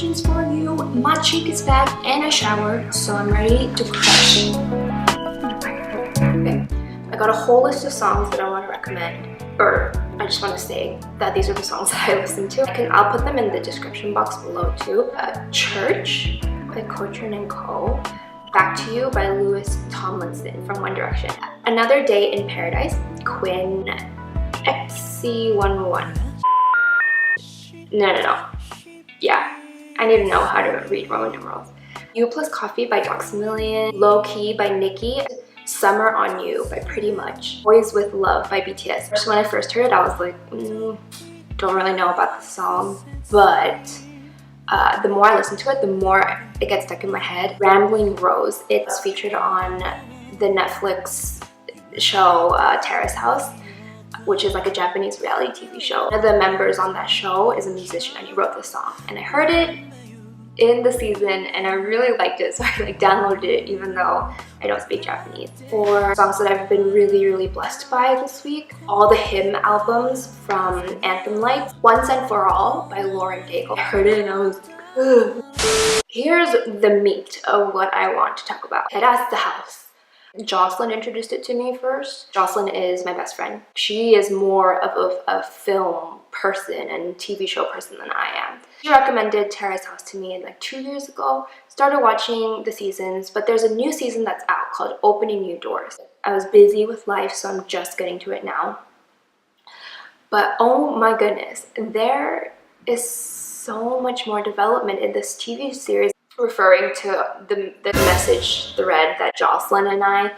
questions for you. My cheek is back and I showered, so I'm ready to crush. Okay. I got a whole list of songs that I want to recommend, or I just want to say that these are the songs that I listen to. I'll put them in the description box below too. Church by Cochran Co. Back to You by Tomlinson from One Direction. Another Day in Paradise, Quinn, XCII. No. Yeah, I need to know how to read Roman numerals. You Plus Coffee by Doxamillion, Lowkey by NIKI, Summer on You by PRETTYMUCH, Boys with Love by BTS. So when I first heard it, I was like, don't really know about the song, but the more I listen to it, the more it gets stuck in my head. Rambling Rose, it's featured on the Netflix show Terrace House, which is like a Japanese reality TV show. One of the members on that show is a musician and he wrote this song. And I heard it in the season and I really liked it, so I downloaded it even though I don't speak Japanese. For songs that I've been really blessed by this week, all the hymn albums from Anthem Lights, Once and For All by Daigle. I heard it and I was ugh. Here's the meat of what I want to talk about. Terrace House. Joslyn introduced it to me first. Joslyn is my best friend. She is more of a film person and TV show person than I am. She recommended Terrace House to me like 2 years ago. Started watching the seasons, but there's a new season that's out called Opening New Doors. I was busy with life, so I'm just getting to it now. But oh my goodness, there is so much more development in this TV series, referring to the message thread that Joslyn and I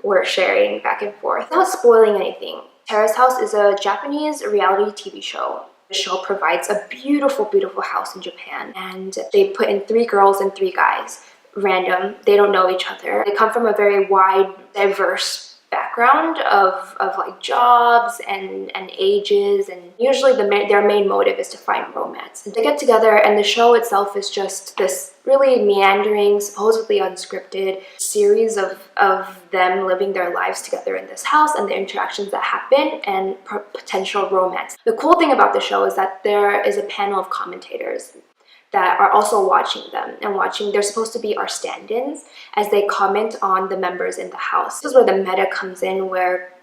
were sharing back and forth. Without spoiling anything, Terrace House is a Japanese reality TV show. The show provides a beautiful house in Japan, and they put in 3 girls and 3 guys. Random, they don't know each other. They come from a very wide, diverse background of like jobs and ages, and usually their main motive is to find romance. And they get together and the show itself is just this really meandering, supposedly unscripted series of them living their lives together in this house and the interactions that happen and potential romance. The cool thing about the show is that there is a panel of commentators that are also watching them and they're supposed to be our stand-ins as they comment on the members in the house. This is where the meta comes in, where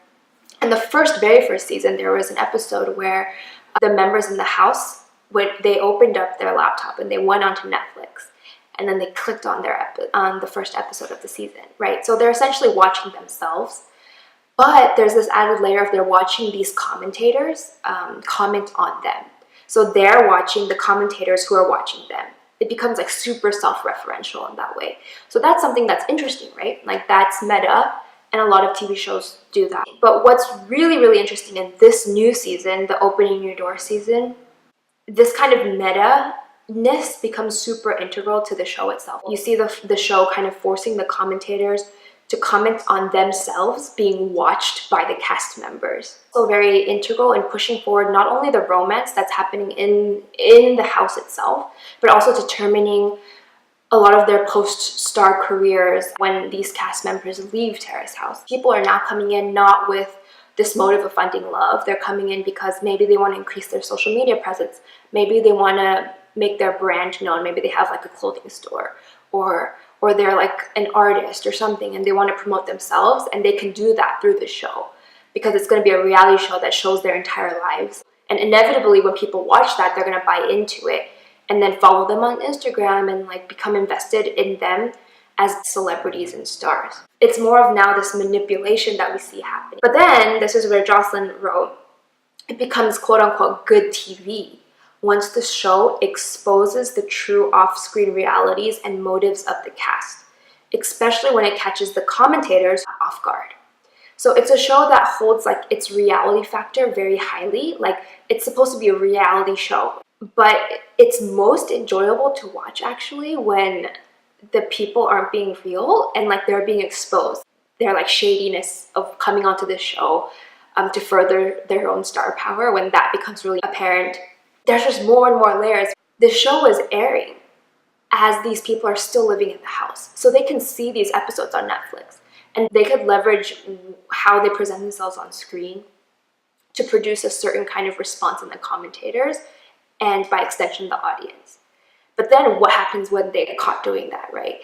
in the very first season there was an episode where the members in the house, they opened up their laptop and they went onto Netflix and then they clicked on the first episode of the season, right? So they're essentially watching themselves, but there's this added layer of they're watching these commentators comment on them. So they're watching the commentators who are watching them. It becomes like super self-referential in that way. So that's something that's interesting, right? Like that's meta, and a lot of TV shows do that. But what's really interesting in this new season, the Opening New Door season, this kind of meta-ness becomes super integral to the show itself. You see the show kind of forcing the commentators to comment on themselves being watched by the cast members. So very integral in pushing forward not only the romance that's happening in the house itself, but also determining a lot of their post-star careers when these cast members leave Terrace House. People are now coming in not with this motive of finding love. They're coming in because maybe they want to increase their social media presence. Maybe they want to make their brand known. Maybe they have like a clothing store, or they're like an artist or something and they want to promote themselves, and they can do that through the show because it's going to be a reality show that shows their entire lives. And inevitably when people watch that, they're going to buy into it and then follow them on Instagram and like become invested in them as celebrities and stars. It's more of now this manipulation that we see happening. But then this is where Joslyn wrote, it becomes quote-unquote good TV once the show exposes the true off-screen realities and motives of the cast, especially when it catches the commentators off guard. So it's a show that holds like its reality factor very highly. Like it's supposed to be a reality show, but it's most enjoyable to watch actually when the people aren't being real and like they're being exposed. They're like shadiness of coming onto this show to further their own star power. When that becomes really apparent, there's just more and more layers. The show is airing as these people are still living in the house. So they can see these episodes on Netflix and they could leverage how they present themselves on screen to produce a certain kind of response in the commentators and by extension the audience. But then what happens when they get caught doing that, right?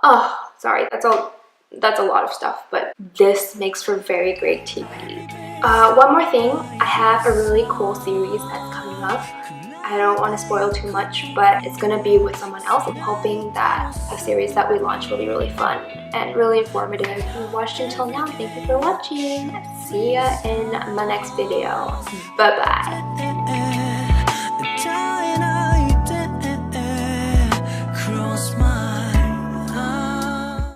Oh, sorry, that's a lot of stuff, but this makes for very great TV. One more thing, I have a really cool series that's coming up. I don't want to spoil too much, but it's gonna be with someone else. I'm hoping that the series that we launch will be really fun and really informative. If you watched until now, thank you for watching. See ya in my next video. Bye bye.